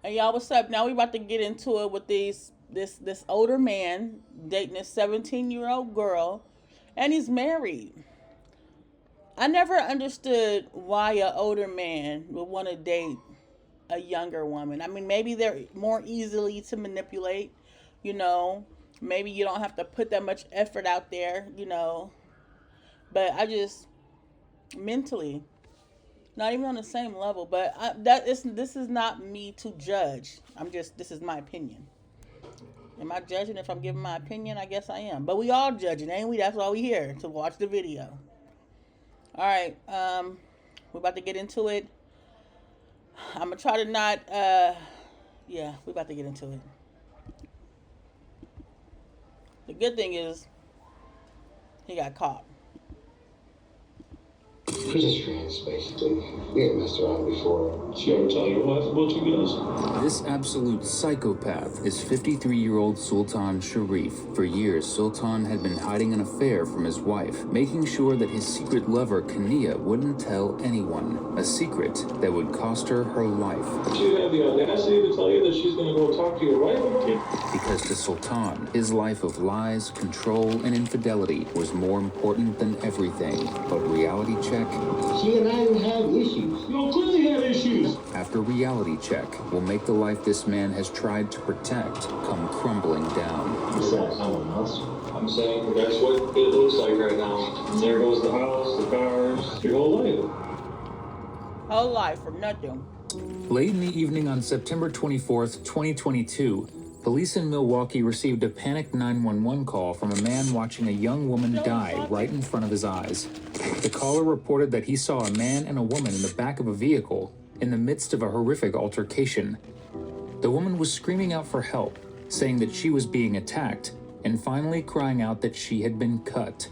Hey y'all, what's up? Now we about to get into it with this older man dating a 17-year-old girl, and he's married. I never understood why an older man would want to date a younger woman. I mean, maybe they're more easily to manipulate, you know. Maybe you don't have to put that much effort out there. But I just mentally, not even on the same level. But this is not me to judge. This is my opinion. Am I judging if I'm giving my opinion? I guess I am. But we all judging, ain't we? That's why we here to watch the video. All right, we're about to get into it. I'm gonna try to not. Yeah, we're about to get into it. The good thing is he got caught. We're just friends, basically. We had messed around before. She ever tell your wife about you guys? This absolute psychopath is 53-year-old Sultan Sharif. For years, Sultan had been hiding an affair from his wife, making sure that his secret lover, Kania, wouldn't tell anyone. A secret that would cost her her life. She had the audacity to tell you that she's going to go talk to your wife? Because to Sultan, his life of lies, control, and infidelity was more important than everything. But reality check. She and I didn't have issues. You don't clearly have issues. After reality check will make the life this man has tried to protect come crumbling down. Is that someone else? I'm saying that's what it looks like right now. And there goes the house, the cars, your whole life. Whole life for nothing. Late in the evening on September 24th, 2022, police in Milwaukee received a panicked 911 call from a man watching a young woman die right in front of his eyes. The caller reported that he saw a man and a woman in the back of a vehicle in the midst of a horrific altercation. The woman was screaming out for help, saying that she was being attacked, and finally crying out that she had been cut.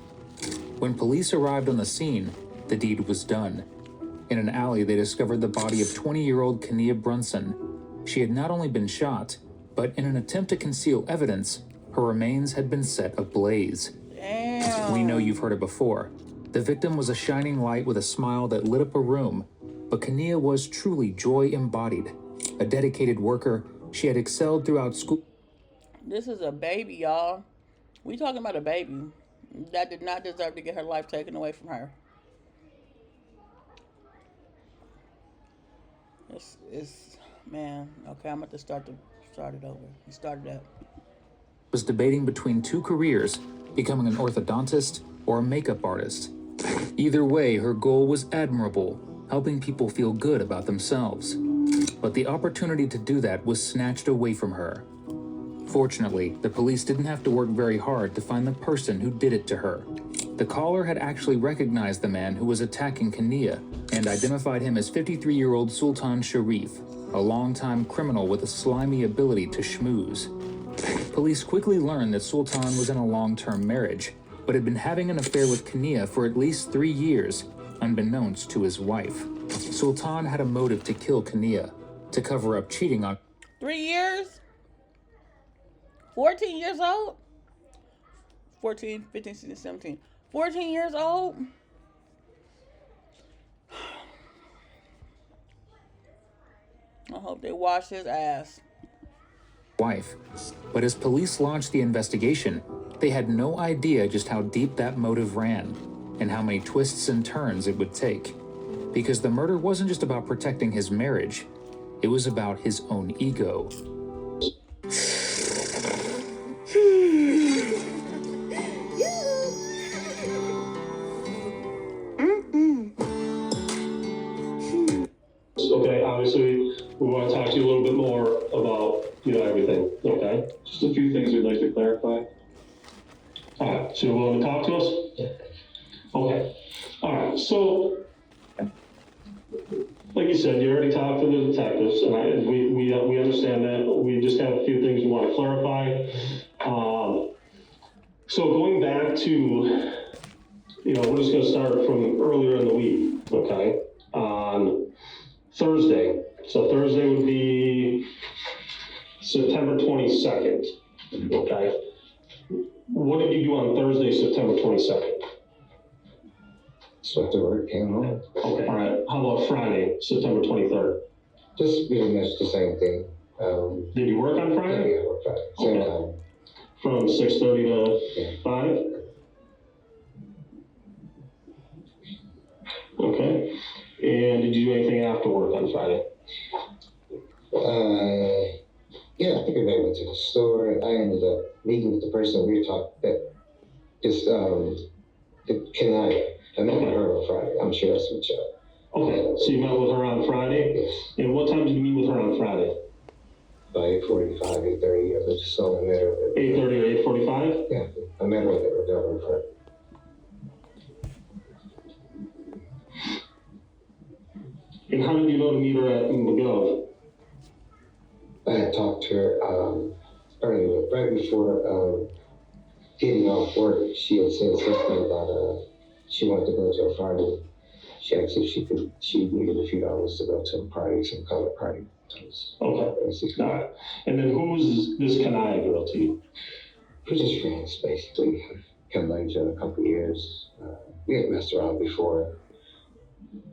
When police arrived on the scene, the deed was done. In an alley, they discovered the body of 20-year-old Kania Brunson. She had not only been shot, but in an attempt to conceal evidence, her remains had been set ablaze. Damn. We know you've heard it before. The victim was a shining light with a smile that lit up a room, but Kania was truly joy embodied. A dedicated worker, she had excelled throughout school. This is a baby, y'all. We talking about a baby that did not deserve to get her life taken away from her. It's man. Okay, I'm about to start it over. You started up. Was debating between two careers, becoming an orthodontist or a makeup artist. Either way, her goal was admirable, helping people feel good about themselves. But the opportunity to do that was snatched away from her. Fortunately, the police didn't have to work very hard to find the person who did it to her. The caller had actually recognized the man who was attacking Kania and identified him as 53-year-old Sultan Sharif, a longtime criminal with a slimy ability to schmooze. Police quickly learned that Sultan was in a long-term marriage, but had been having an affair with Kania for at least 3 years, unbeknownst to his wife. Sultan had a motive to kill Kania, to cover up cheating on 3 years? 14 years old? 14, 15, 16, 17. 14 years old? I hope they wash his ass. wife. But as police launched the investigation, they had no idea just how deep that motive ran and how many twists and turns it would take. Because the murder wasn't just about protecting his marriage, it was about his own ego. Okay, obviously, we want to talk to you a little bit more about, everything, okay? Just a few things we'd like to clarify. All right, so you're willing to talk to us? Yeah. Okay, all right, so, like you said, you already talked to the detectives, and we understand that. We just have a few things we want to clarify. So going back to, we're just gonna start from earlier in the week, okay? On Thursday. So Thursday would be September 22nd, okay? What did you do on Thursday, September 22nd? So after work, came home. Okay, all right. How about Friday, September 23rd? Just pretty much the same thing. Did you work on Friday? Yeah, we're Friday. Same Okay. time. From 6:30 to Yeah. 5? Okay. And did you do anything after work on Friday? Yeah, I think I went to the store. I ended up meeting with the person we were talking that is the Kanaya. I met with her on Friday. I'm sure that's what y'all. Okay, so you met with her on Friday? Yes. And what time did you meet with her on Friday? By 8:45, 8:30. I was just so I met her. 8:30 or 8:45? Yeah, I met her at the government front. And how did you know to meet her at McGov? I had talked to her earlier, right before getting off work. She had said something about she wanted to go to a party. She asked if she needed a few dollars to go to a party, some color party. Okay. Basically, All right. And then who's this Kanaya girl to you? we're just friends, basically. Kind of known each other a couple of years. We had messed around before.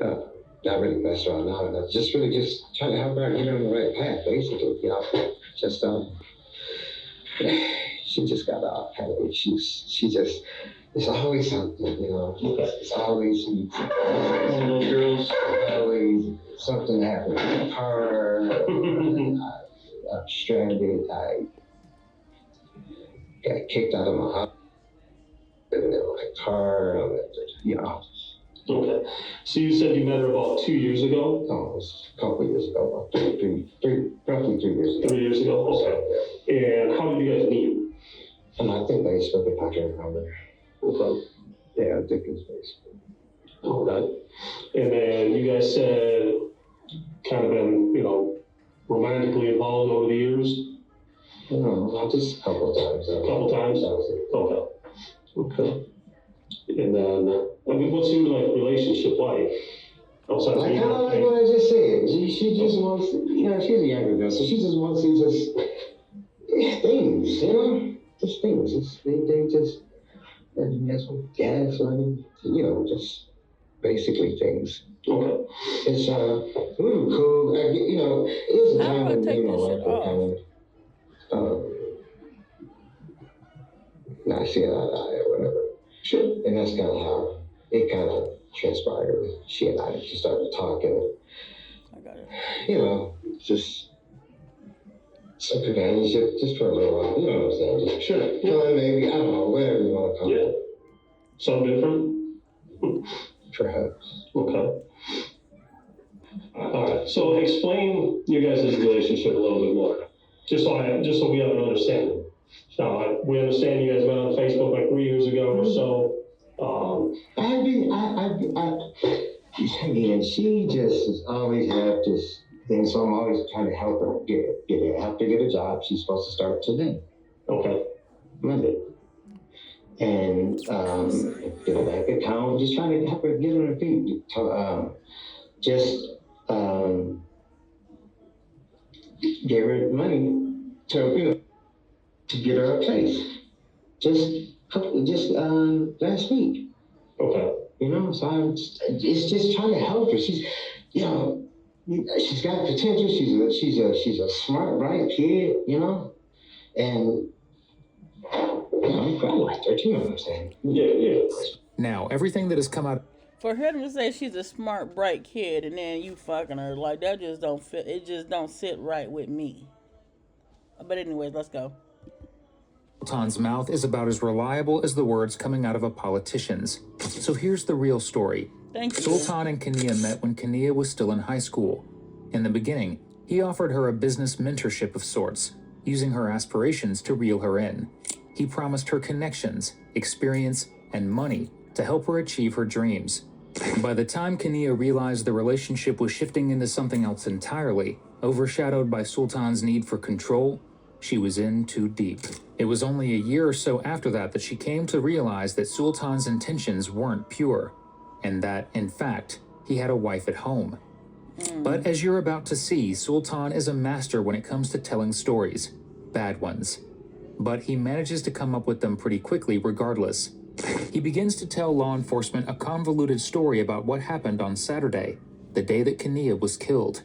Not really messed around now. And I just really just trying to help her get on the right path, basically. You know, just she just got off. Kind of, she just. It's always something, you know. Okay. It's always One of those girls? always something happened with her. I'm stranded. I got kicked out of my house. In my car, you know. Okay. So you said you met her about 2 years ago? No, it was a couple of years ago, about roughly 3 years ago. 3 years ago? Okay. And how did you guys meet? And I think they spoke about her number. Okay. Yeah, I think it's basically. Okay. And then you guys said kind of been, you know, romantically involved over the years? No, just a couple of times. A couple times? That was it. Okay. Okay. And then, I mean, what's your like relationship like? Outside Like kind of like what I just said. She just wants, you know, she's a younger girl, so she just wants to just things, you know, just things. They just that's what gas money, you know, just basically things. Okay. It's we were cool. You know, it was a How do time I when take me and my this wife shit were off? kind of not seeing eye to eye or whatever. Sure. And that's kind of how it kind of transpired. She and I just started talking. I got it. You know, just some companionship, just for a little while. You know what I'm saying? Just Sure. fun, maybe. I don't know, whatever you want to call Yeah. it. Something different? Perhaps. Okay. All right. So explain your guys' relationship a little bit more, just so we have an understanding. Now, we understand you guys met on Facebook like 3 years ago or so. Again, she just has always had this thing, so I'm always trying to help her help her get a job. She's supposed to start today, Okay. Monday. And get a bank account, just trying to help her get on her feet. Give her money to get her a place. Just last week. Okay. You know, so it's just trying to help her. She's, you know, she's got potential. She's a smart, bright kid. You know, and you know, I liked her too. You know what I'm saying? Yeah. Now, everything that has come out For her to say she's a smart, bright kid, and then you fucking her, like, that just don't fit. It just don't sit right with me. But anyways, let's go. Sultan's mouth is about as reliable as the words coming out of a politician's. So here's the real story. Thank you. Sultan and Kania met when Kania was still in high school. In the beginning, he offered her a business mentorship of sorts, using her aspirations to reel her in. He promised her connections, experience, and money to help her achieve her dreams. By the time Kania realized the relationship was shifting into something else entirely, overshadowed by Sultan's need for control, she was in too deep. It was only a year or so after that she came to realize that Sultan's intentions weren't pure, and that, in fact, he had a wife at home. But as you're about to see, Sultan is a master when it comes to telling stories, bad ones. But he manages to come up with them pretty quickly regardless. He begins to tell law enforcement a convoluted story about what happened on Saturday, the day that Kania was killed.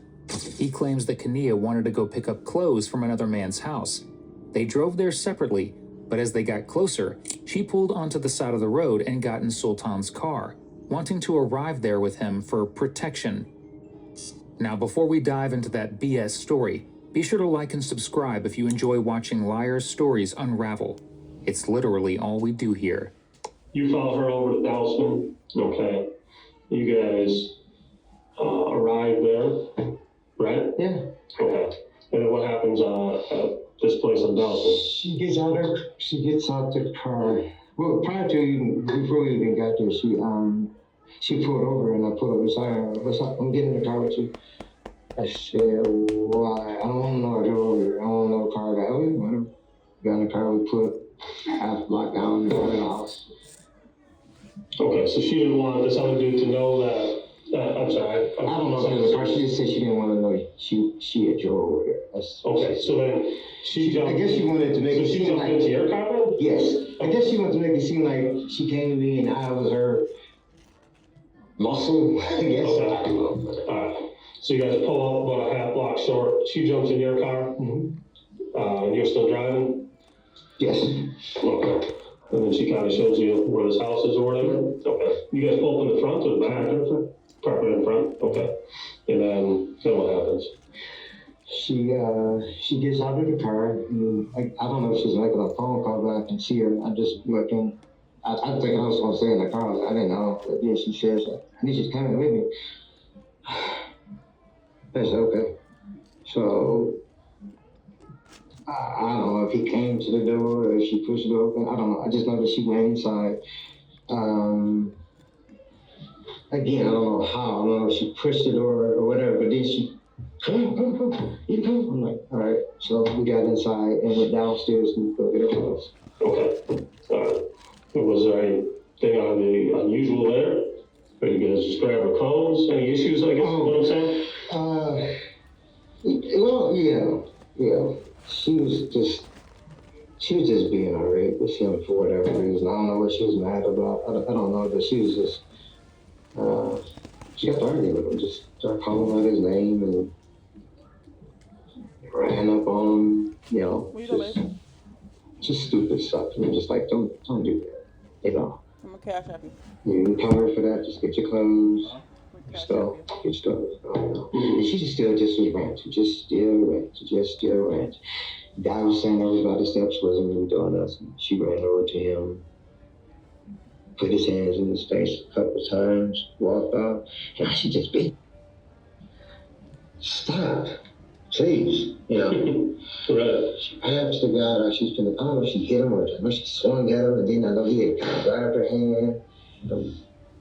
He claims that Kania wanted to go pick up clothes from another man's house. They drove there separately, but as they got closer, she pulled onto the side of the road and got in Sultan's car, wanting to arrive there with him for protection. Now, before we dive into that BS story, be sure to like and subscribe if you enjoy watching liars' stories unravel. It's literally all we do here. You follow her over to Dousman, okay? You guys arrive there, right? Yeah. Okay. And then what happens at this place on Dousman? She gets out the car. Well, before we even got there, she pulled over and I pulled up beside her. What's up? I'm getting in the car with you. I said, why? I don't know. I don't know the car guy. Oh, whatever. Got in the car, we put half block down in front of the house. Okay, so she didn't want this other dude to know that. I'm sorry. I don't know if it was the car. She just said she didn't want to know she had drove over there. Okay, so then she jumped. I guess she wanted to make so it she seem jumped like. into your car then? Yes. I guess she wanted to make it seem like she came to me and I was her muscle, I guess. Okay. I don't know. Alright. So you guys pull up about a half block short. She jumps in your car. And you're still driving? Yes. Okay. And then she kind of shows you where this house is or whatever? Okay. You guys pull up in the front or the back? Park it in front? Okay. And then what happens? She gets out of the car. And I don't know if she's making a phone call, but I can see her. I just looking. I think I was going to stay in the car. I didn't know. But yeah, she says, I need you to come in with me. I said, okay. So, I don't know if he came to the door or if she pushed it open. I don't know. I just know that she went inside. Again, I don't know how. I don't know if she pushed the door or whatever, but then she, come. You come. I'm like, all right. So we got inside and went downstairs to go get her clothes. Okay. Was there anything on the unusual there? Or you guys just grab her clothes? Any issues, I guess, is what I'm saying? Well, yeah. She was just being irate with him for whatever reason. I don't know what she was mad about. I don't know, but she was just, she got to arguing with him, just started calling out his name and ran up on him, just stupid stuff. And I'm just like, don't do that, I'm gonna cash app you. You can tell her for that, just get your clothes, stuff, get stuff. And she just still was ranting, just still ranting. Guy was saying everybody steps wasn't really doing nothing. She ran over to him, put his hands in his face a couple of times, walked out, and she just beat. Stop, please, Right. She passed the guy like she's gonna, I don't know if she hit him or I know she swung at him, and then I know he had kind of grabbed her hand.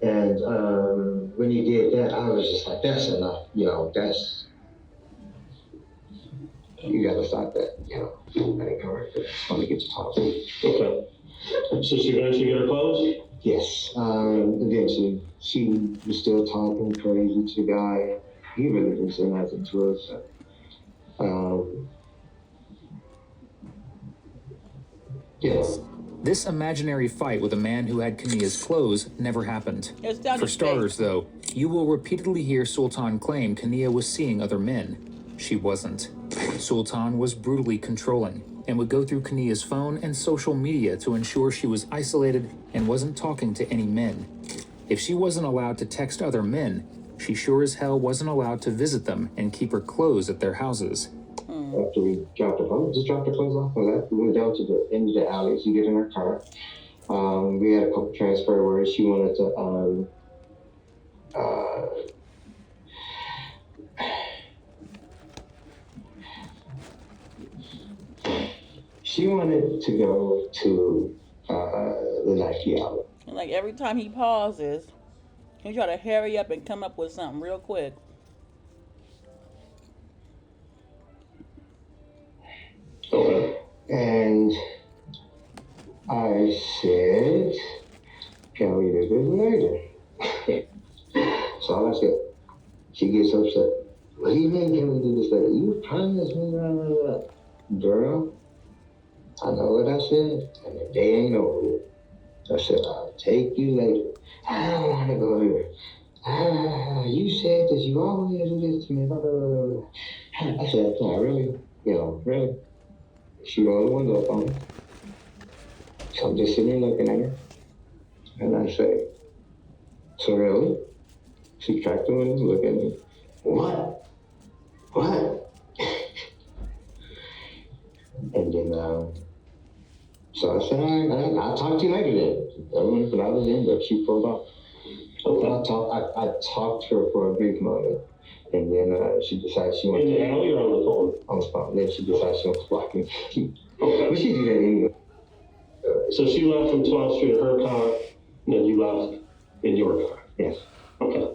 And when he did that, I was just like, that's enough, you gotta stop that, I didn't come right for that. I want to get to talk. Okay. So she eventually get her clothes? Yes, eventually. She was still talking crazy to the guy. He really didn't say nothing to us. Yes. This imaginary fight with a man who had Kania's clothes never happened. It's down For to starters, though, you will repeatedly hear Sultan claim Kania was seeing other men. She wasn't. Sultan was brutally controlling and would go through Kania's phone and social media to ensure she was isolated and wasn't talking to any men. If she wasn't allowed to text other men, she sure as hell wasn't allowed to visit them and keep her clothes at their houses. After we dropped the clothes off and left, we went down to the end of the alley to get in her car. We had a couple transfer words. She wanted to go to the Nike outlet. And like every time he pauses, he try to hurry up and come up with something real quick. Okay. And I said, can we do this later? So all I said, she gets upset. What do you mean, can we do this later? You promised me, blah, blah, blah. Girl, I know what I said, and the day ain't over yet. I said, I'll take you later. I don't want to go here. You said that you always do this to me. Blah, blah, blah, blah. I said, no, really? You know, really? She rolled the window up on me. So I'm just sitting there looking at her. And I say, so really? She cracked the window, looked at me. What? What? And then, so I said, all right, I'll talk to you later then. But I was in, but she pulled off. So I talked to her for a brief moment. And then she decided she wanted In the to... alley or on the phone? On the phone. Then she decided she wanted to block me. Okay. But she did that anyway. So she left from 12th Street in her car, and then you left in your car? Yes. Okay.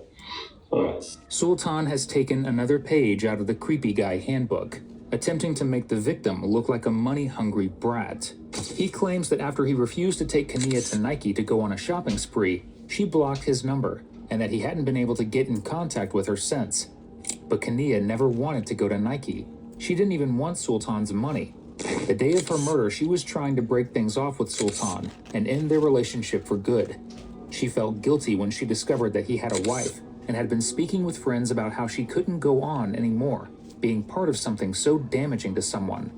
All right. Sultan has taken another page out of the creepy guy handbook, attempting to make the victim look like a money-hungry brat. He claims that after he refused to take Kania to Nike to go on a shopping spree, she blocked his number, and that he hadn't been able to get in contact with her since. But Kania never wanted to go to Nike. She didn't even want Sultan's money. The day of her murder, she was trying to break things off with Sultan and end their relationship for good. She felt guilty when she discovered that he had a wife and had been speaking with friends about how she couldn't go on anymore, being part of something so damaging to someone.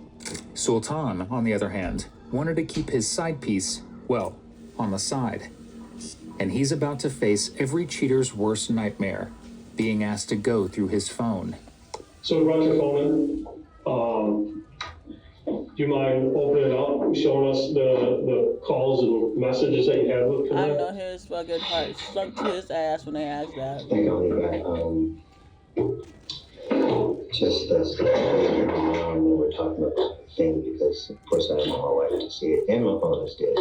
Sultan, on the other hand, wanted to keep his side piece, well, on the side. And he's about to face every cheater's worst nightmare, being asked to go through his phone. So we brought your phone in. Do you mind opening it up, showing us the calls and messages that you had with I Kania? know his fucking heart sunk to his ass when they asked that. I think I'll leave that. Just that's when we're talking about the thing because, of course, I don't want my wife to see it, and my phone is dead.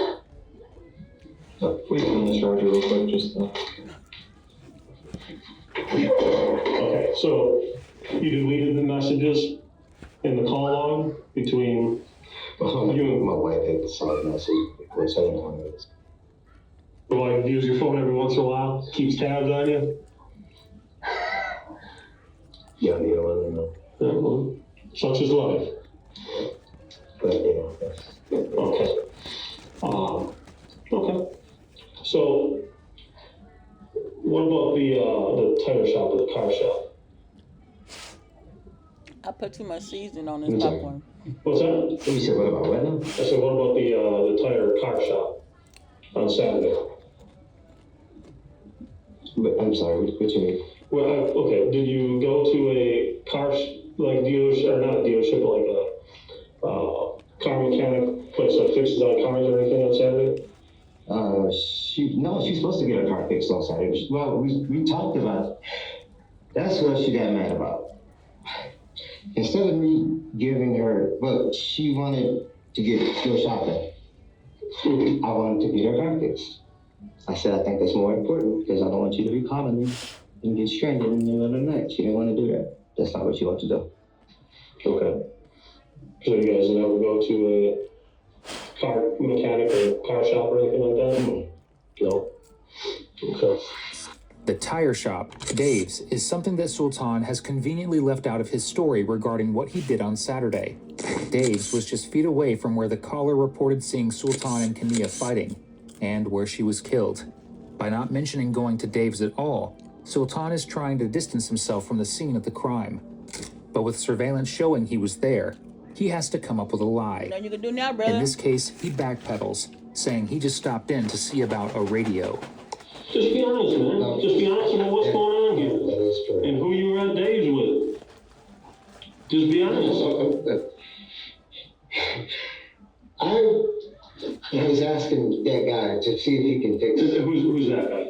So, we can the charger real quick, just. Okay, so you deleted the messages in the call log between Well, you and my wife had the side message, of course, I didn't want to. your wife. Use your phone every once in a while, keeps tabs on you. Yeah, you don't want to know. Yeah, well, such is life. But, that's. Okay. Okay. So, what about the tire shop or the car shop? I put too much seasoning on this Okay. popcorn. What's that? You said what about what now? I said, what about the tire car shop on Saturday? But, I'm sorry, what you mean? Well, okay. Did you go to a car dealership or not dealership, but like a car mechanic place that fixes on cars or anything on Saturday? She's supposed to get her car fixed on Saturday. Well, we talked about it. That's what she got mad about. Instead of me giving her, well, she wanted to go shopping. I wanted to get her car fixed. I said, I think that's more important because I don't want you to be calling me and get stranded in the middle of the night. She didn't want to do that. That's not what she wanted to do. Okay. So you guys never go to a car mechanic or car shop or anything like that? No. Okay. The tire shop, Dave's, is something that Sultan has conveniently left out of his story regarding what he did on Saturday. Dave's was just feet away from where the caller reported seeing Sultan and Kania fighting, and where she was killed. By not mentioning going to Dave's at all, Sultan is trying to distance himself from the scene of the crime. But with surveillance showing he was there, he has to come up with a lie. You know what you can do now, brother? In this case, he backpedals, saying he just stopped in to see about a radio. Just be honest, man. Just be honest about what's going on here. That is true. And who you were at Dave's with. Just be honest. I was asking that guy to see if he can fix it. Who's that guy?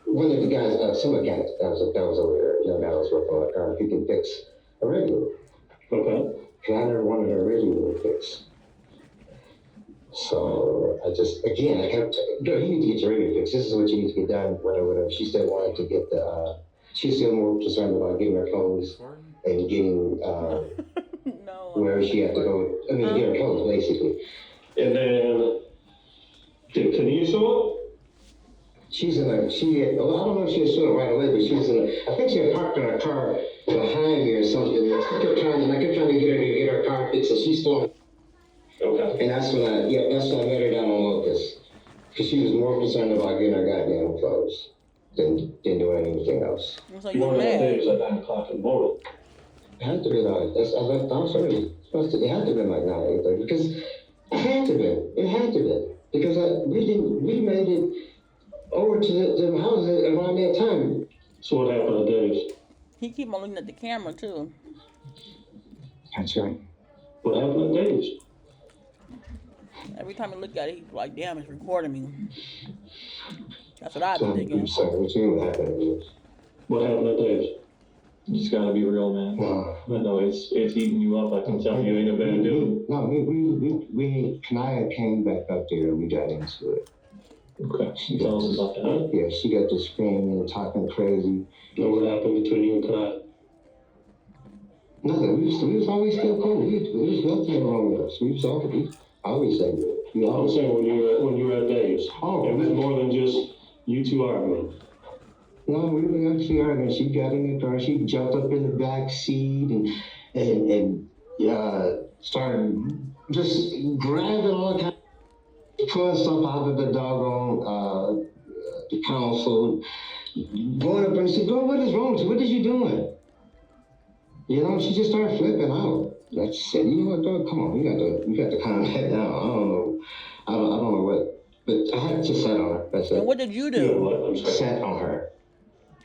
One of the guys, some mechanic that was over there, young guy was working on a car, if he can fix a radio. Okay. Because I never wanted a radio fixed. So I just, again, I kept, girl, you need to get your radio fixed. This is what you need to get done, whatever. She still wanted to get she's still more concerned about getting her clothes and getting, No. where she had to go, I mean, get her clothes, basically. And then, did Kania show up? She's in a, well, I don't know if she was doing it right away, but she was in a, I think she had parked in her car behind me or something. And I kept trying to get her to get her car fixed, and she's still. Okay. And that's when I met her down on Locust. Because she was more concerned about getting her goddamn clothes. Didn't do anything else. So You you know were that day mad. was at 9 o'clock in the morning. It had to be like I left house early. It had to be like 9, 8:30 because it had to be. It had to be because we made it over to the house around that time. So what happened to Dave's? He keep on looking at the camera too. That's right. What happened to Dave's? Every time he look at it, he's like, "Damn, it's recording me." That's what I've So, been thinking. so what you mean what happened? What happened to Dave's? You just gotta be real, man. I know it's eating you up. I can tell you ain't a bad dude. No, we Kanaya came back up there and we got into it. Okay. She Tell got us to, about that. yeah, she got to screaming and talking crazy. Know what happened between you and Kanai? Nothing. We was always still cool. There was nothing wrong with us. We was always saying it. We I'm always saying when you were at Dave's. Oh, It was more than just you two arguing. no, we were actually arguing. She got in the car. She jumped up in the back seat and started just grabbing all kinds, pulling stuff out of the doggone the console. Going up and said, "Girl, what is wrong with you? What is you doing?" You know, she just started flipping out. Like she said, "You know what, dog? Come on, you got to calm that down." I don't know what, but I had to sat on her. That's And it. what did you You do? know what? I'm sorry. Sat on her.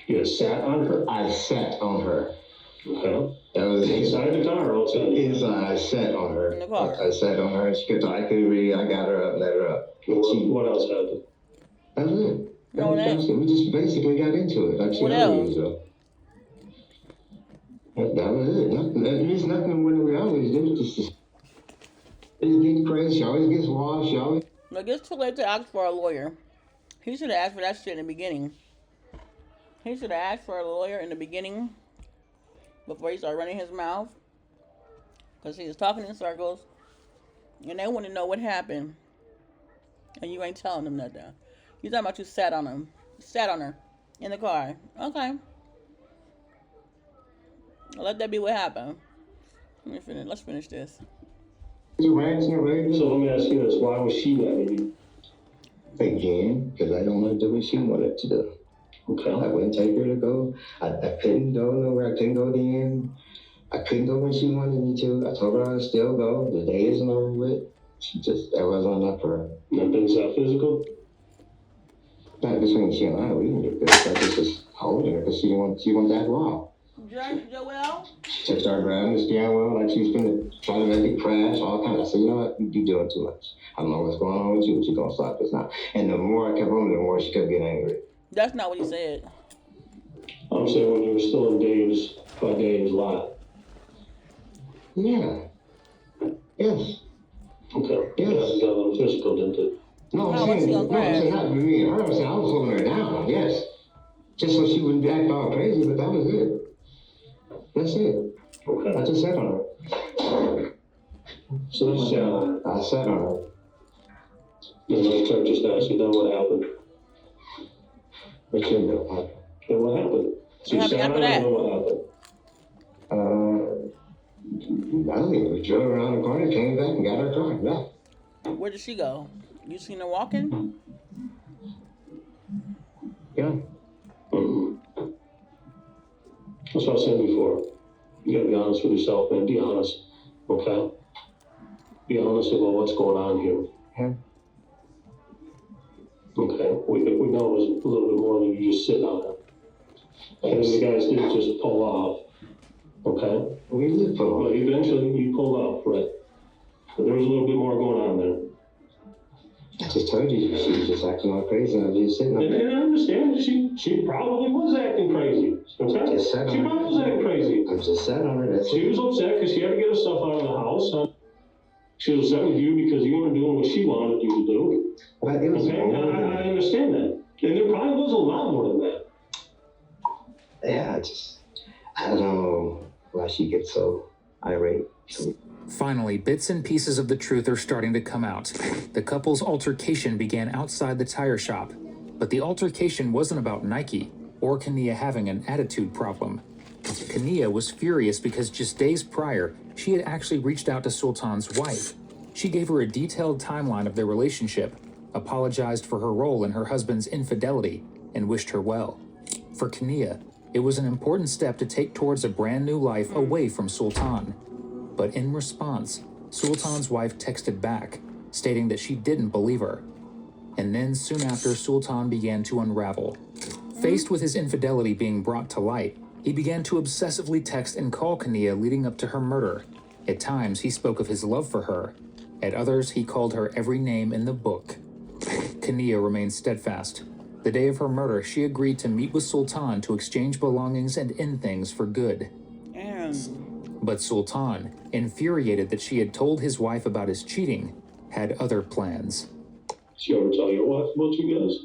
You sat on her. I sat on her. Okay. That was Inside the car or outside? inside. I sat on her. In the car. I sat on her. She could. I couldn't read. I got her up, let her up. What else happened? That was it. No, That was it. We just basically got into it. Like she What always else? do. That was it. Nothing. There's nothing when we always do. Just gets crazy. She always gets washed. She always. Look, it's too late to ask for a lawyer. He should have asked for that shit in the beginning. He should have asked for a lawyer in the beginning before he started running his mouth. Because he was talking in circles. And they want to know what happened. And you ain't telling them nothing. You talking about you sat on him. Sat on her. In the car. Okay. Let that be what happened. Let's finish this. Ranting and raving. So let me ask you this: why was she mad at you? Again, because I don't want to do what she wanted to do. Okay. I wouldn't take her to go. I couldn't go nowhere. I couldn't go then. I couldn't go when she wanted me to. I told her I would still go. The day isn't over with. That wasn't enough for her. Nothing's that physical. Not between she and I. We didn't get this. I just holding her because she didn't that long. Joel? She started grabbing the steering wheel like she was going to try to make it crash, all kinds of. I said, you know what? You're doing too much. I don't know what's going on with you, but you're going to stop this now. And the more I kept on, the more she kept getting angry. That's not what he said. I'm saying when you were still in Dave's lot. Yeah. Yes. Okay. Yes. Yeah, it got a little physical, didn't it? No, How I'm was she saying, on no, I'm saying crash? not with me and her. I'm saying I was holding her down, yes. Just so she wouldn't act all crazy, but that was it. That's it. Okay. I just sat on her. So you sat on her. I sat on her. Then the clerk just asked you, then what happened? But you know, Then what happened? So you What happened sat after on her, that? and then what happened? I don't know. We drove around the corner, came back, and got her car. Yeah. Where did she go? You seen her walking? Yeah. Mm-hmm. That's what I said before. You gotta be honest with yourself, man. Be honest, okay? Be honest about what's going on here. Yeah. Okay, we know it was a little bit more than you just sitting on her. And the guys didn't just pull off, okay? We did put But on. eventually you pulled off, right? But there was a little bit more going on there. I just told you she was just acting all crazy. I was just sitting up And there. I understand, she probably was acting crazy, okay? Just sat on She her. probably was acting crazy. I just sat on her. That's She it. was upset because she had to get her stuff out of the house. She was upset with you because you weren't doing what she wanted you to do. But it was Okay, I understand that. And there probably was a lot more than that. yeah, I don't know why she gets so irate. Finally, bits and pieces of the truth are starting to come out. The couple's altercation began outside the tire shop, but the altercation wasn't about Nike or Kania having an attitude problem. Kania was furious because just days prior, she had actually reached out to Sultan's wife. She gave her a detailed timeline of their relationship, apologized for her role in her husband's infidelity, and wished her well. For Kania, it was an important step to take towards a brand new life away from Sultan. But in response, Sultan's wife texted back, stating that she didn't believe her. And then soon after, Sultan began to unravel. Faced with his infidelity being brought to light, he began to obsessively text and call Kania leading up to her murder. At times, he spoke of his love for her. At others, he called her every name in the book. Kania remained steadfast. The day of her murder, she agreed to meet with Sultan to exchange belongings and end things for good. But Sultan, infuriated that she had told his wife about his cheating, had other plans. She ever tell your wife about you guys?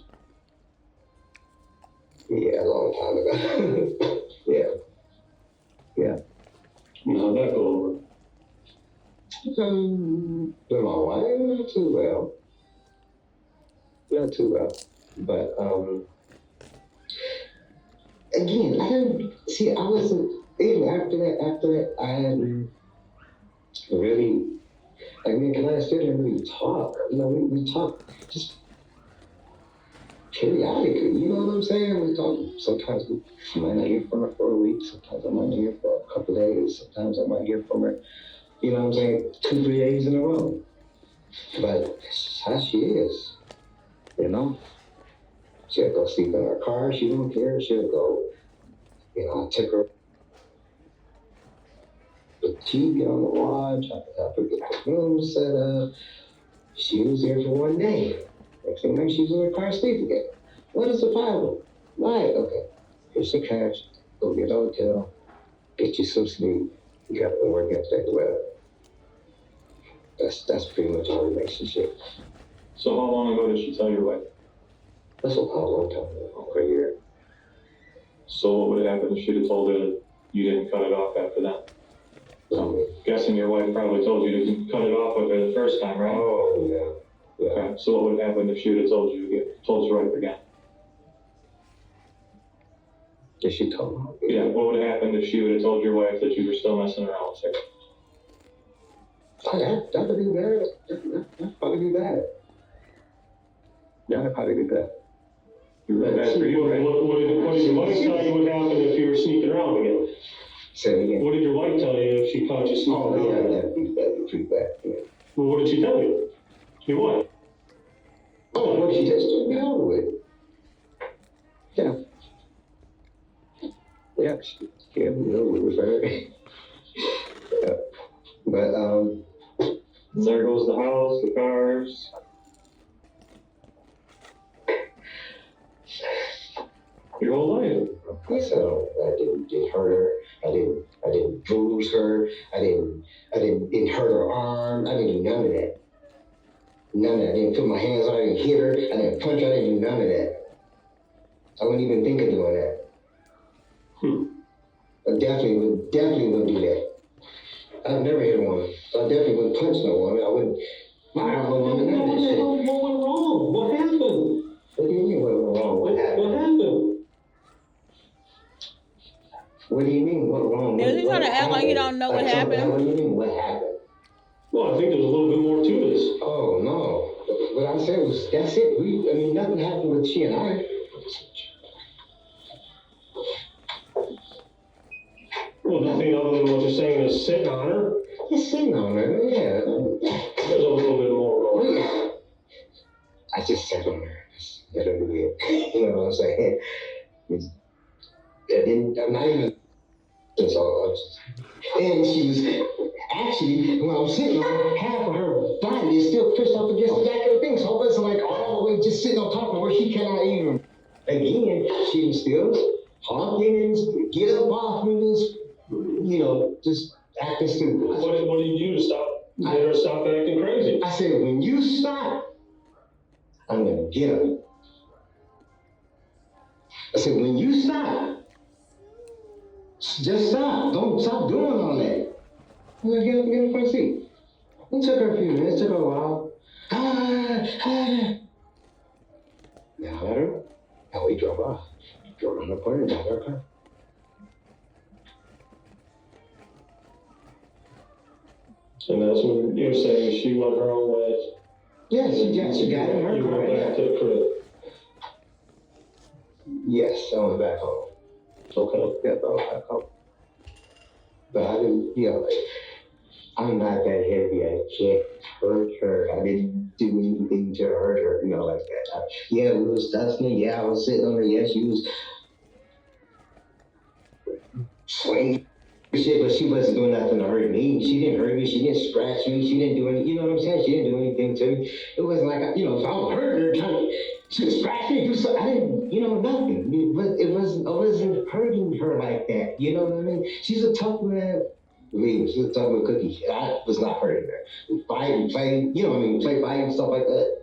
Yeah, a long time ago. Yeah. How'd that go over? With my wife, not too well. Not too well. But, again, I didn't, see, I wasn't, even after that, I hadn't really, like, me and Kalaya still didn't really talk. You know, we talk just periodically, you know what I'm saying? We talk, sometimes we might not hear from her for a week, sometimes I might hear for a couple days, sometimes I might hear from her, you know what I'm saying, 2-3 days in a row. But that's how she is, you know? She'll go sleep in her car, she don't care, she'll go, you know, I took her the TV on the watch, I help her get the room set up. She was there for one day. Next thing you know, she's in her car asleep again. What is the problem? Why? Okay, here's some cash, go get a hotel, get you some sleep, you got to work after that. Well, that's pretty much our relationship. So how long ago did she tell your wife? That's a long time ago, over a year. So what would have happened if she'd have told her that you didn't cut it off after that? I'm guessing your wife probably told you to cut it off with her the first time, right? Oh, yeah. Okay. So what would have happened if she would have told your wife again? Did she told her? Yeah, what would have happened if she would have told your wife that you were still messing around with her? Oh, that would be bad. That'd probably be bad. Yeah, that'd probably be bad. Bad for you, right? What did your wife tell you would happen if you were sneaking around again? Say it again. What did your wife tell you if she caught you sneaking Oh, around? yeah, that'd be pretty bad. Yeah. Well, what did she tell you? Your wife? Oh, well, she just took me over with. Yeah. Yeah, she gave me over with her. Yeah. But, There goes the house, the cars. Your whole life. so I didn't hurt her. I didn't bruise her. I didn't hurt her arm. I didn't do none of that. None of that. I didn't put my hands on her. I didn't hit her. I didn't punch her. I didn't do none of that. I wouldn't even think of doing that. I definitely wouldn't do that. I've never hit a woman, so I definitely wouldn't punch no woman. I wouldn't fire no woman. None of that shit. What went wrong? What happened? What do you mean what went wrong? What happened? What happened? What do you mean what wrong? Is he trying to act like you don't know what happened? What do you mean what happened? Well, I think there's a little bit more to this. Oh no. What I said was that's it. Nothing happened with she and I. Well, nothing other than what you're saying is sitting on her. Just sitting on her, yeah. There's a little bit more going on. I just sat on her. Just let her do it. You know what I'm saying? I'm not even. That's all. And she was actually, when I was sitting on her, half of her body is still pushed up against the back of the thing. So I wasn't like all the way just sitting on top of her. She cannot even. Again, she was still talking and get up off me, just acting stupid. What did you do to stop? Get her to stop acting crazy? I said, when you stop, I'm gonna get her. I said, when you stop, just stop. Don't stop doing all that. I'm gonna get up and get in the front seat. It took her a few minutes, took her a while. Now let her. Now we drove off. Drove around the corner and got her car. And that's when you're saying she went her own way. Yeah, she got in her You car. went back Yeah. to the crib. Yes, I went back home. Okay. Yeah, I went back home. But I didn't, like, I'm not that heavy. I can't hurt her. I didn't do anything to hurt her, like that. Yeah, we was tussling. Yeah, I was sitting on her. Yeah, she was swinging shit, but she wasn't doing nothing to hurt me. She didn't hurt me. She didn't scratch me. She didn't do anything. You know what I'm saying? She didn't do anything to me. It wasn't like, if I was hurting her, she'd scratch me, do something. I didn't, nothing. But I wasn't hurting her like that. You know what I mean? She's a tough man. She was a tough cookie. I was not hurting her. We fight and play, play fight and stuff like that.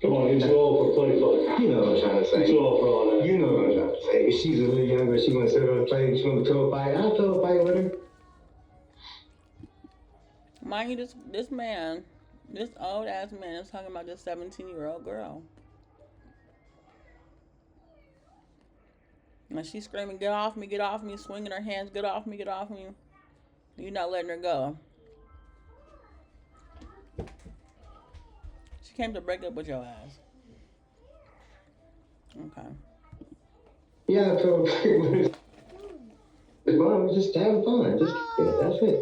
Come on, you're too old for play fight. You know what I'm trying to say. You're too old for all that. You know what I'm trying to say. If she's a little younger, she wants to sit and play, she wants to pillow fight, I'll pillow fight with her. Mind you, this man, this old ass man is talking about this 17-year-old girl. And she's screaming, get off me, swinging her hands, get off me. You're not letting her go. She came to break up with your ass. Okay. Yeah, I pillow fight with her. The mom was just having fun. That's it.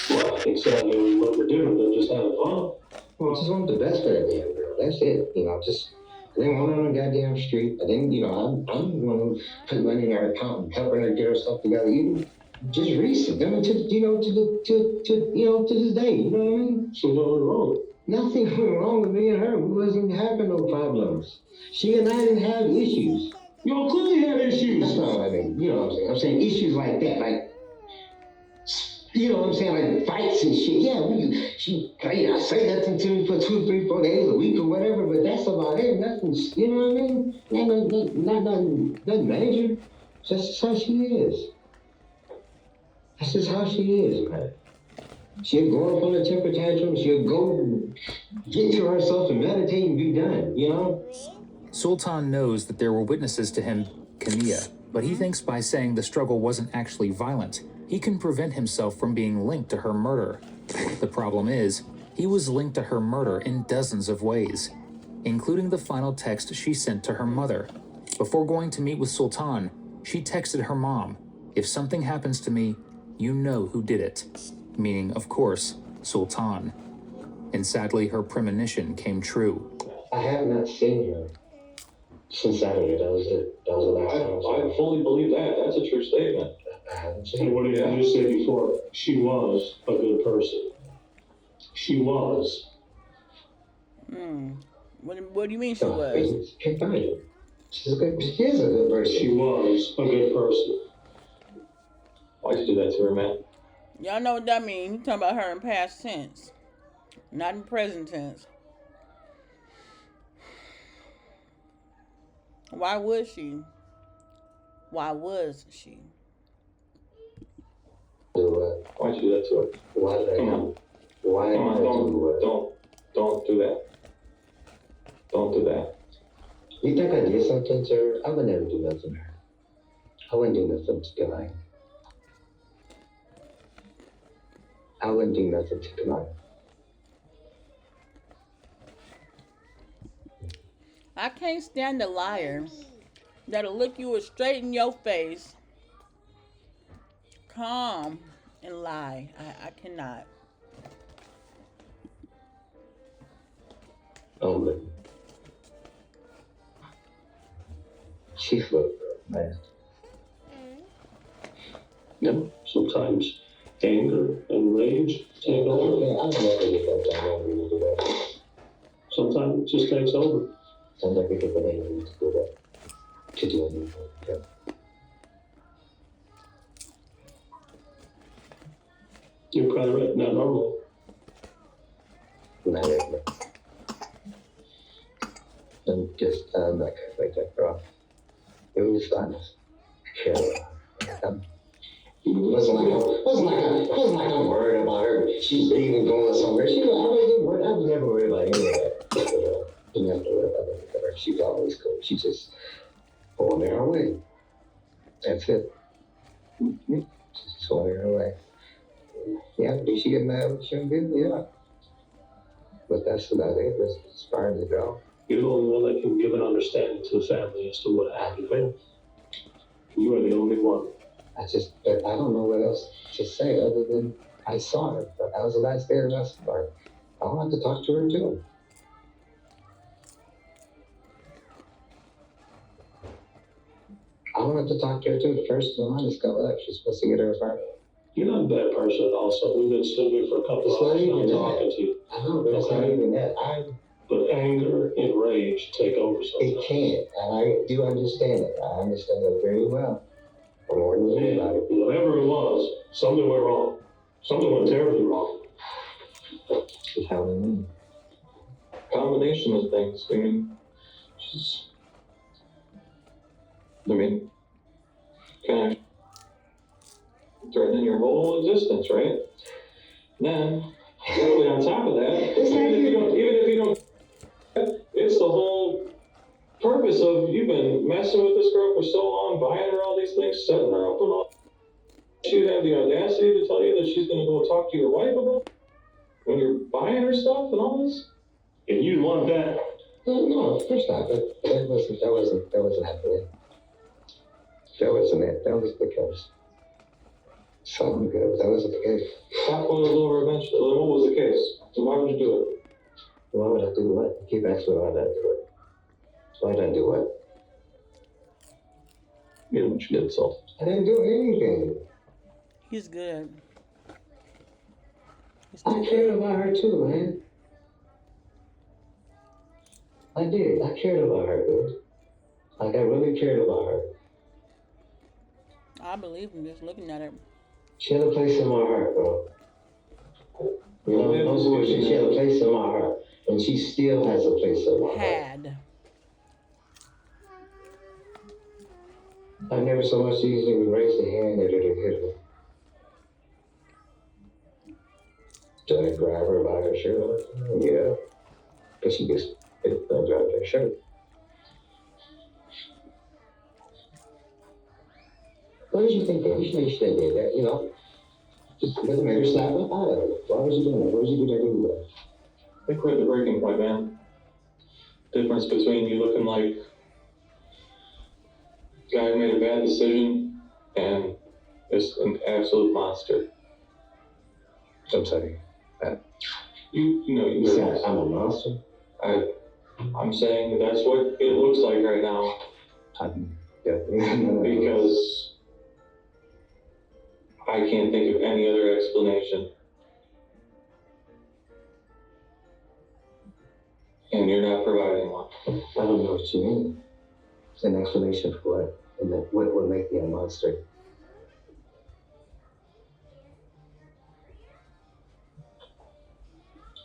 Well, I think certainly what we're doing than just having fun. Well, I just want the best for that damn girl. That's it. I didn't want her on the goddamn street. I didn't, I'm the one who put money in her account and helping her get herself together. Even just recent. I mean, to this day. You know what I mean? So what was wrong? Nothing went wrong with me and her. We wasn't having no problems. She and I didn't have issues. You clearly had issues. That's not what I mean. You know what I'm saying? I'm saying issues like that, like, you know what I'm saying, like fights and shit. Yeah, she say nothing to me for 2, 3, 4 days, a week or whatever, but that's about it. Nothing, you know what I mean? Nothing major. That's just how she is. That's just how she is, man. She'll go up on a temper tantrum. She'll go get to herself and meditate and be done, Sultan knows that there were witnesses to him, Kania, but he thinks by saying the struggle wasn't actually violent, he can prevent himself from being linked to her murder. The problem is, he was linked to her murder in dozens of ways, including the final text she sent to her mother. Before going to meet with Sultan, she texted her mom, "If something happens to me, you know who did it." Meaning, of course, Sultan. And sadly, her premonition came true. I have not seen her since Saturday. That was it. That was the last time. I fully believe that. That's a true statement. I haven't seen And her. what did you just say before? She was a good person. She was. What do you mean she was? Can't find her. She is a good person. She was a good person. Why'd you do that to her, man? Y'all know what that means. You talking about her in past tense, not in present tense. Why was she? Why was she? Do what? Why'd you do that to her? Why did I Come do? on. Why did Come I on, do what? don't do that. Don't do that. You think I did something to her? I would never do nothing to her. I wouldn't do nothing to Kalani. I wouldn't do nothing to Kalani. I can't stand a liar that'll look you straight in your face, calm, and lie. I cannot. Oh, but she flipped, man. No, sometimes anger and rage take over. Man, I'll never get that down when you do that. Sometimes it just takes over. I'll never get that angry to do that. To do anything. Yeah. You're probably right, not normal. Not angry. I'm just, I'm not gonna fight that girl. It was honest. Sure. It wasn't like I'm worried about her. She's leaving, going somewhere. I was never worried about any of that. Didn't have to worry about anything with her. She was always cool. She just going her way. That's it. She's going her way. Yeah, did she get mad when she was good? Yeah. But that's about it. That's as far as it goes. You're the only one that can give an understanding to the family as to what happened, man. You are the only one. But I don't know what else to say other than I saw her. But that was the last day of the rest part. I wanted to talk to her too. I wanted to talk to her too. The first one I discovered that she's supposed to get her apartment. You're not a bad person also. We've been sitting here for a couple It's of hours not even now talking that. to you. I know, but it's not even that. But anger and rage take over It sometimes. can't, and I do understand it. I understand it very well. More than anybody. Whatever it was, something went wrong. Something went terribly wrong. How do you mean? Combination of things. I mean, kind of threatening your whole existence, right? Then, really on top of that, even if you don't, it's the whole purpose of you've been messing with this girl for so long, buying her all these things, setting her up and all. She'd have the audacity to tell you that she's going to go talk to your wife about when you're buying her stuff and all this. And you want that. No, of course not. But that wasn't happening. That wasn't it. That was because something good. That wasn't the case. That was over eventually. What was the case? So why would you do it? Why would I do what? You keep asking me why did I do it. Why did I do what? You know what you did, so. I didn't do anything. He's good. He's I cared about her too, man. I did. I cared about her, dude. Like, I really cared about her. I believe him just looking at her. She had a place in my heart, bro. You know, no bullshit. She had a place in my heart. And she still has a place in my heart. Had. I never so much easily raised a hand at her to hit her. Did I grab her by her shirt? Yeah. Because she gets hit and grab her shirt. What did you think of? You should have did that, you know? Just doesn't matter. Slap her out of it. Why was you doing that? What did you do that anyway? I think we're at the breaking point, man. Difference between you looking like a guy who made a bad decision and is an absolute monster. I'm sorry. You know, You said I'm a monster? I'm saying that's what it looks like right now Definitely. because I can't think of any other explanation. And you're not providing one. I don't know what you mean. It's an explanation for what? And then what would make me a monster?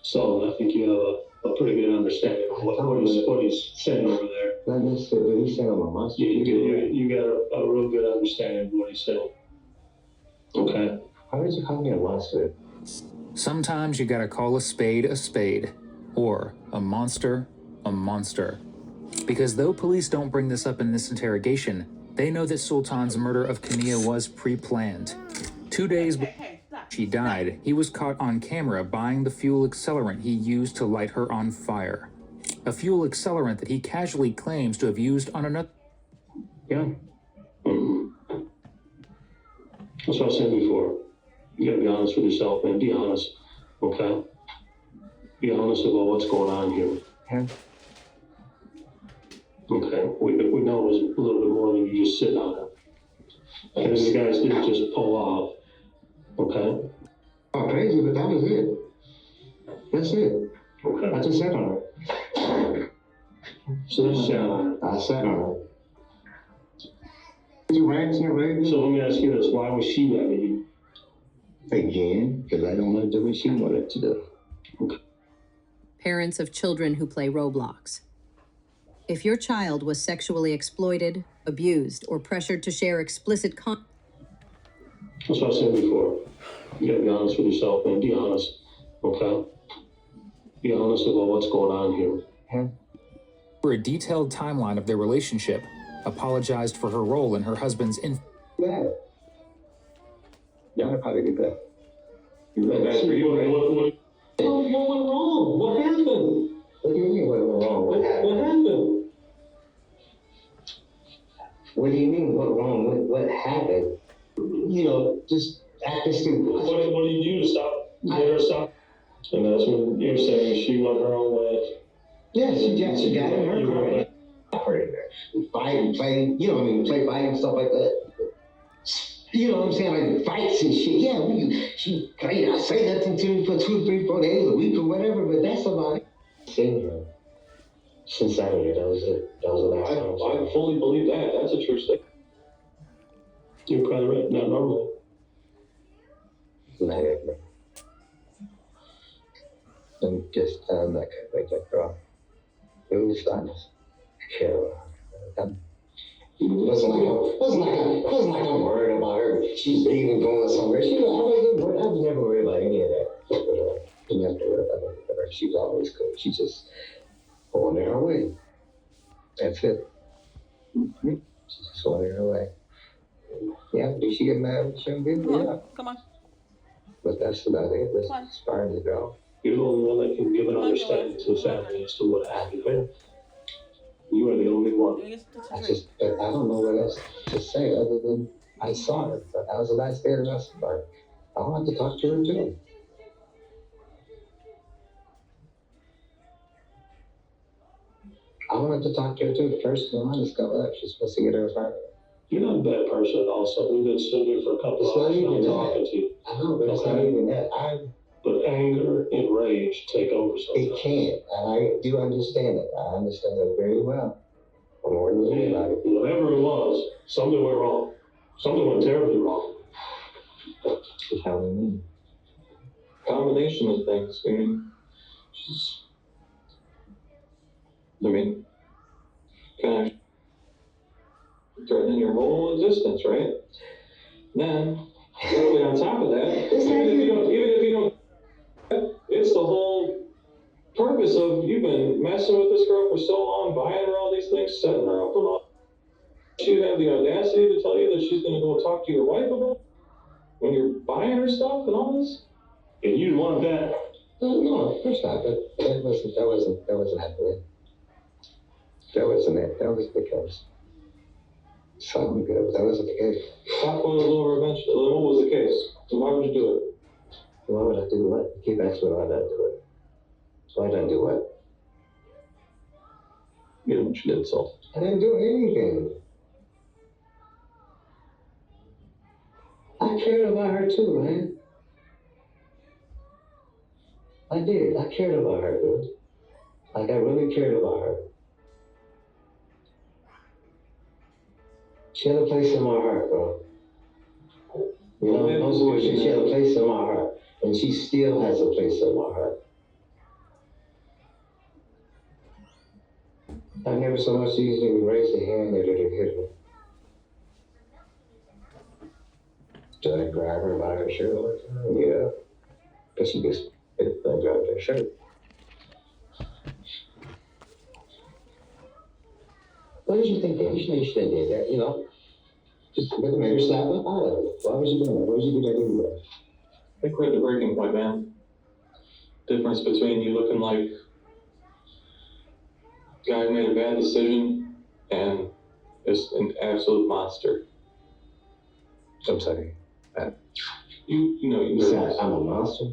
So I think you have a pretty good understanding of what he's saying over there. Not necessarily, but he's saying I'm a monster. You got a real good understanding of what he's saying. Okay. How did you call me a monster? Sometimes you gotta call a spade, or a monster, Because though police don't bring this up in this interrogation, they know that Sultan's murder of Kania was pre-planned. 2 days before she died, he was caught on camera buying the fuel accelerant he used to light her on fire. A fuel accelerant that he casually claims to have used on another... Yeah. That's what I said before. You gotta be honest with yourself, man. Be honest, okay? Be honest about what's going on here. Yeah. Okay, we know it was a little bit more than you just sitting on it. And the guys didn't just pull off, okay? Oh, crazy, but that was it. That's it. Okay. I just sat on her. So this sound. I sat on her. Did you ranting, right? So let me ask you this: why was she mad at you? Again, because I don't want to do what she wanted to do. Parents of children who play Roblox. If your child was sexually exploited, abused, or pressured to share explicit content. That's what I said before. You gotta be honest with yourself, man. Be honest, okay? Be honest about what's going on here. Yeah. For a detailed timeline of their relationship, apologized for her role in her husband's Bad. Y'all probably do that. You Bad ready? for you, right? What went wrong? What happened? What do you mean what went wrong? What happened? acting stupid. What did you do to stop? Get her stop? And that's when you're saying she went her own way. Yeah, she got in her car. I heard her. We fight and play, you know what I mean, play fight and stuff like that. You know what I'm saying? Like fights and shit. Yeah, she played. I say nothing to me for 2, 3, 4 days, a week or whatever, but that's about it. Seen her since Saturday. That was it. That was the last time. I fully believe that. That's a true statement. You're probably right. Not normally. Not ever. And just that girl. It was honest. Carol. Wasn't like I'm worried about her. She's leaving, going somewhere. I was never worried about any of that. I never worried about her. She was always good. She just going her way. That's it. She just going her way. Yeah, did she get mad? She didn't get Come yeah. on, come on. But that's about it. That's Come on. as far as it goes. You're the only one that can give an understanding to the family as to what happened there. You are the only one. I don't know what else to say other than I saw her. But that was the last day of the rest of her. I wanted to talk to her too. I wanted to talk to her too. The first time I discovered that she's supposed to get her apartment. You're not a bad person also. We've been sitting here for a couple It's of hours not even now that. talking to you. I know, but it's not even that. But anger and rage take over It sometimes. can, and I do understand it. I understand it very well. More than anybody. Whatever it was, something went wrong. Something went terribly wrong. That's how we mean. Combination of things. Kind of threatening your whole existence, right? Then, really on top of that, even if you don't, it's the whole purpose of you've been messing with this girl for so long, buying her all these things, setting her up and all. She'd have the audacity to tell you that she's going to go talk to your wife about it when you're buying her stuff and all this. And you want that. No, of course not. But that wasn't happening. That wasn't it. That was because something good. That wasn't the case. That boils over eventually. Then what was the case? So why would you do it? Why would I do what? You keep asking me why did I do it. Why did I do what? You know what you did, so. I didn't do anything. I cared about her too, man. I did. I cared about her, dude. Like, I really cared about her. She had a place in my heart, bro. You know, no bullshit. She had a place in my heart. And she still has a place in my heart. I never so much easily raised a hand at her to hit her. Did I grab her by her shirt all the time? Yeah. Because she gets hit by her shirt. What did you think that? You should have did that, you know? Just make her slap up out of it. Why was you doing that? Why would you do that anyway? I think we're at the breaking point, man. Difference between you looking like a guy who made a bad decision and is an absolute monster. I'm sorry. You know, You said I'm a monster?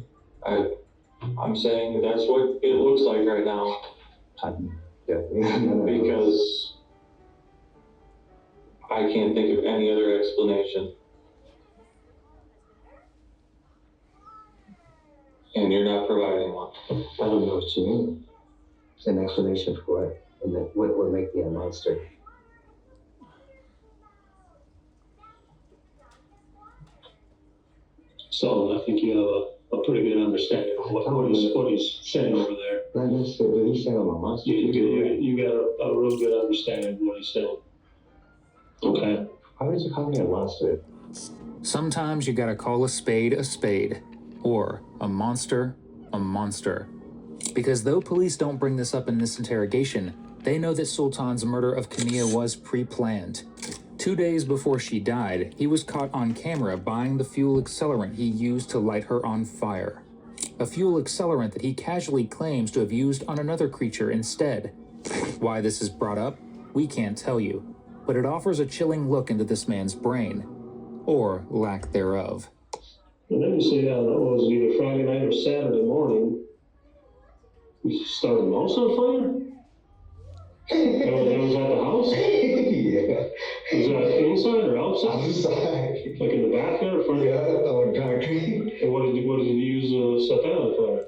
I'm saying that's what it looks like right now Definitely. because I can't think of any other explanation. And you're not providing one. I don't know what you mean. It's an explanation for what? And then what would make me a monster? So I think you have a pretty good understanding of what he's saying over there. Not necessarily, but he's saying I'm a monster. You got a real good understanding of what he's saying. Okay. Why did you call me a monster? Sometimes you gotta call a spade, or a monster, a monster. Because though police don't bring this up in this interrogation, they know that Sultan's murder of Kania was pre-planned. 2 days before she died, he was caught on camera buying the fuel accelerant he used to light her on fire. A fuel accelerant that he casually claims to have used on another creature instead. Why this is brought up, we can't tell you, but it offers a chilling look into this man's brain, or lack thereof. And then you say, it was either Friday night or Saturday morning, you started the house on fire? That was at the house? Yeah. Was that inside or outside? Outside. Like in the backyard or front? Yeah, on concrete. And what did you use to set that on fire?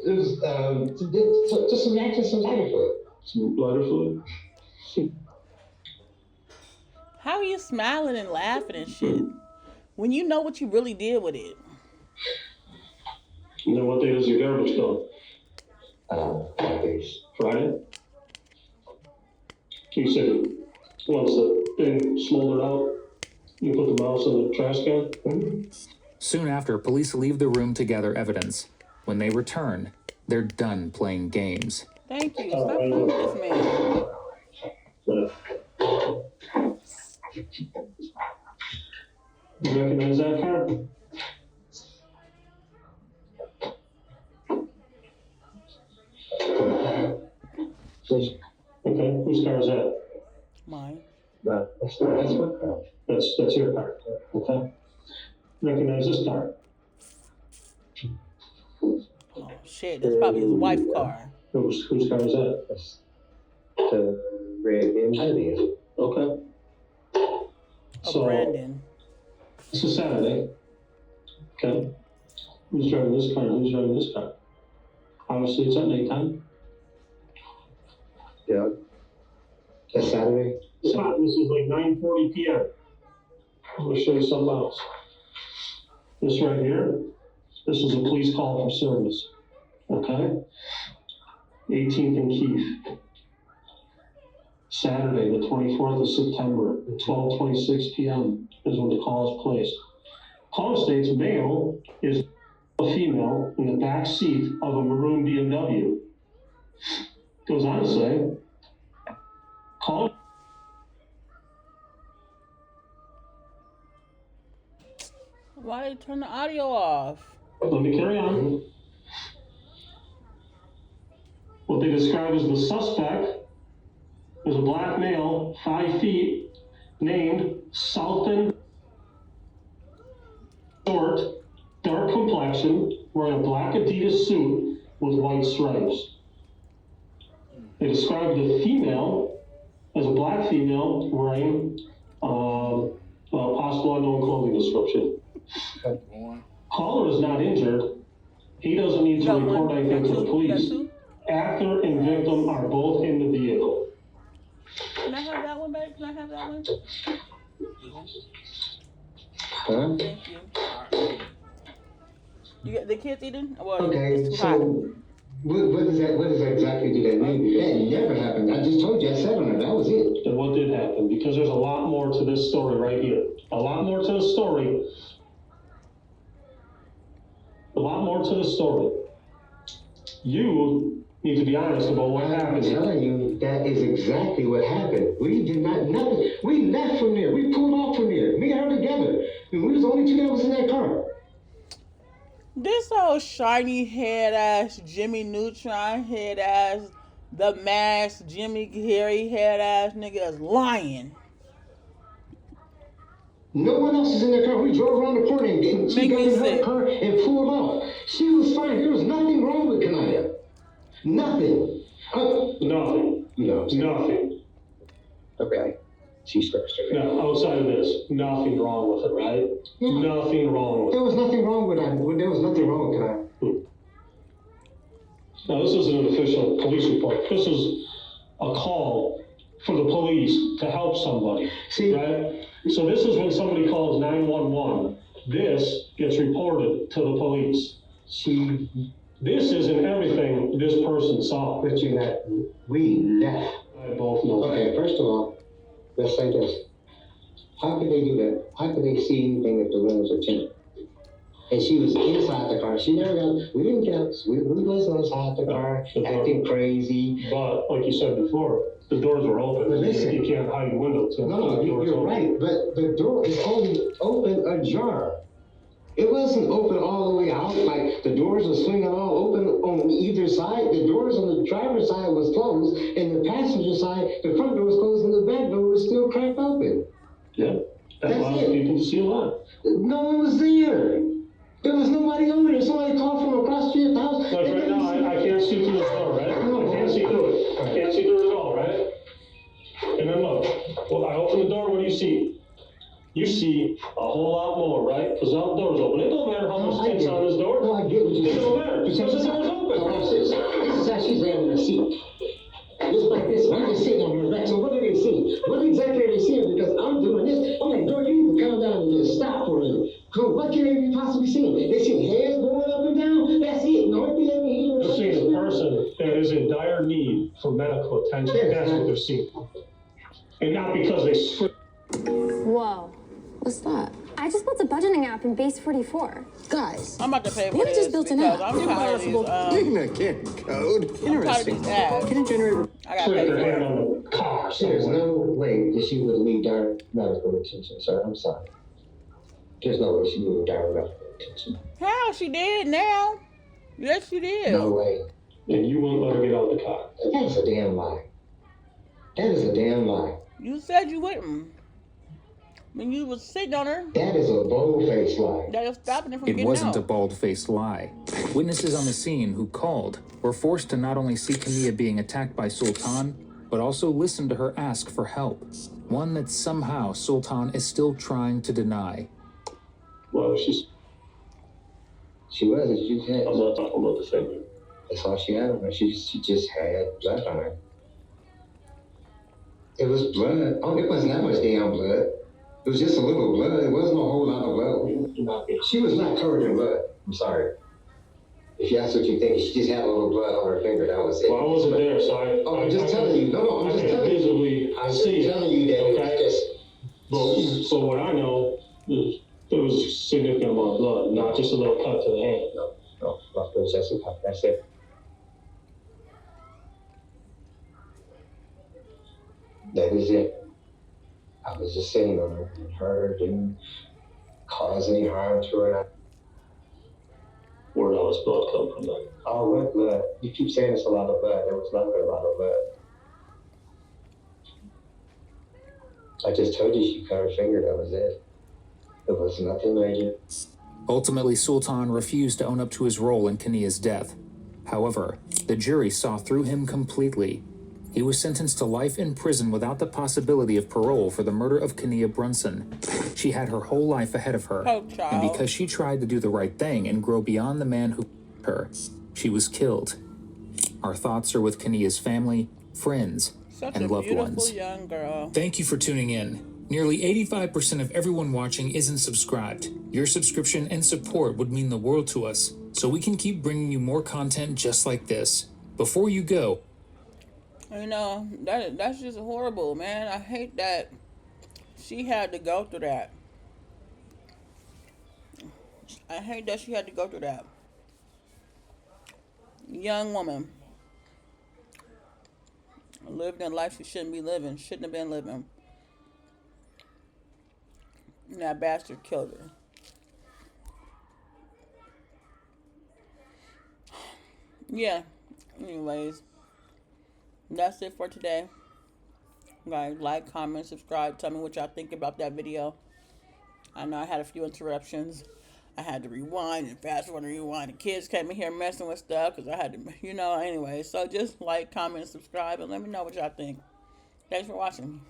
It was just some matches, some lighter fluid. Some lighter fluid? How are you smiling and laughing and shit when you know what you really did with it? And then what day does your garbage come? Fridays. Friday? You said once the thing smoldered out, you put the mouse in the trash can? Mm-hmm. Soon after, police leave the room to gather evidence. When they return, they're done playing games. Thank you. Stop playing with this man. You recognize that car? Okay, whose car is that? Mine. That's what car. That's your car. Okay. Recognize this car? Oh shit, that's probably his wife's car. Whose car is that? That's the red BMW. Okay. Oh, So, Brandon. this is Saturday. Okay. Who's driving this car and who's driving this car? Obviously, it's at nighttime. Yeah. That's Saturday. This is like 9:40 p.m. I'm gonna show you something else. This right here, this is a police call for service. Okay? 18th and Keith. Saturday, the 24th of September, 12:26 p.m. is when the call is placed. Call states male is a female in the back seat of a maroon BMW. Goes on to say, call. Why did they turn the audio off? Let me carry on. What they describe as the suspect is a black male, 5 feet, named Sultan, short, dark complexion, wearing a black Adidas suit with white stripes. They describe the female as a black female wearing possible unknown clothing description. Caller is not injured. He doesn't need to report anything to the police. Actor and victim are both in the vehicle. Can I have that one, babe? Can I have that one? Huh? Thank you. You got the kids eating? Well, Okay, it's hot. so what does that exactly do that mean? That never happened. I just told you, I said on it, that was it. And what did happen? Because there's a lot more to this story right here. A lot more to the story. A lot more to the story. You need to be honest about what I'm happened. telling you, that is exactly what happened. We did not, nothing. We left from there. We pulled off from there. Me and her together. And we was the only two that was in that car. This old shiny head ass Jimmy Neutron head ass, the mask Jimmy Carrey head ass nigga is lying. No one else is in that car. We drove around the corner and she Make got me in her sick. car and pulled off. She was fine. There was nothing wrong with Kanaya. Nothing. Nothing. No. Nothing. Okay. She scratched her. Now, outside of this, nothing wrong with it, right? Yeah. Nothing wrong with it. There was nothing wrong with that. There was nothing wrong with Kanaya. Now, this isn't an official police report. This is a call for the police to help somebody, See, right? So this is when somebody calls 911. This gets reported to the police. This isn't everything this person saw. but you're not. We left. I both know that. Okay, first of all, let's say this. How could they do that? How could they see anything if the windows are tinted? And she was inside the car. She never got, we didn't get, we was inside the car, acting crazy. But like you said before, the doors were open. But listen. You can't hide the window till No, the door's you're open. right, but the door is only open ajar. It wasn't open all the way out, like the doors were swinging all open on either side. The doors on the driver's side was closed, and the passenger side, the front door was closed, and the back door was still cracked open. Yeah, that That's allows it. people to see a lot. No one was there. There was nobody over there. Somebody called from across the street at the house. Like right now, I can't see through this door, right? I can't see through it. I can't see through it at all, right? And then look, well, I open the door, what do you see? You see a whole lot more, right? Because the door's open. It don't matter how much tint's on this door. No, I get what you're saying. It don't matter, because the door's open. Now watch this. This is how she's laying in her seat. Just like this. I'm just sitting on her back. So what do they see? What exactly are they seeing? Because I'm doing this. I'm like, girl, you need to calm down and just stop for a minute. Cause what can they be possibly seeing? They see hands going up and down? That's it. No, everything they hear. They're seeing a person that is in dire need for medical attention. That's what they're seeing. And not because they Whoa. What's that? I just built a budgeting app in Base 44. Guys, I'm about to pay for We this just built an because app. I'm tired of these. Igna can't code. I'm tired of Interesting. these ads. Can it generate? I gotta put pay their for hand it. on the car There's somewhere. no way that she would need dire medical attention, sir. I'm sorry. There's no way she would need dire medical attention. How she did now? Yes, she did. No way. And you won't let her get out the car. That's a damn lie. That is a damn lie. You said you wouldn't. When you was sitting on her, That is a bold-faced lie. that was stopping her from It getting wasn't out. a bald-faced lie. Witnesses on the scene who called were forced to not only see Kania being attacked by Sultan, but also listen to her ask for help. One that somehow Sultan is still trying to deny. Well, she's. She was, as you said. I'm not talking about the finger. That's all she had on her. She just had blood on her. It was blood. Oh, it wasn't that much damn blood. It was just a little blood. It wasn't a whole lot of blood. She was not covered in blood. I'm sorry. If that's what you think, she just had a little blood on her finger. That was it. Well, I wasn't there, so I. Oh, I'm just telling you. No, I'm I just can telling you. visibly I'm just see it. telling you that it Okay. was just. But what I know is there was a significant amount of blood, not just a little cut to the hand. No, it was just a cut. That's it. That is it. I was just sitting on her and her didn't cause any harm to her. Where did all this blood come from then? Oh, what blood? You keep saying it's a lot of blood. There was not a lot of blood. I just told you she cut her finger. That was it. It was nothing major. Ultimately, Sultan refused to own up to his role in Kania's death. However, the jury saw through him completely. He was sentenced to life in prison without the possibility of parole for the murder of Kania Brunson. She had her whole life ahead of her, Oh, child. and because she tried to do the right thing and grow beyond the man who her, she was killed. Our thoughts are with Kania's family, friends, Such and a loved beautiful ones. young girl. Thank you for tuning in. Nearly 85% of everyone watching isn't subscribed. Your subscription and support would mean the world to us, so we can keep bringing you more content just like this. Before you go, You know, that's just horrible, man. I hate that she had to go through that. I hate that she had to go through that. Young woman lived a life she shouldn't be living, shouldn't have been living. And that bastard killed her. Yeah, anyways. That's it for today. Guys, like, comment, subscribe. Tell me what y'all think about that video. I know I had a few interruptions. I had to rewind and fast forward and rewind. The kids came in here messing with stuff because I had to, anyway. So just like, comment, subscribe, and let me know what y'all think. Thanks for watching.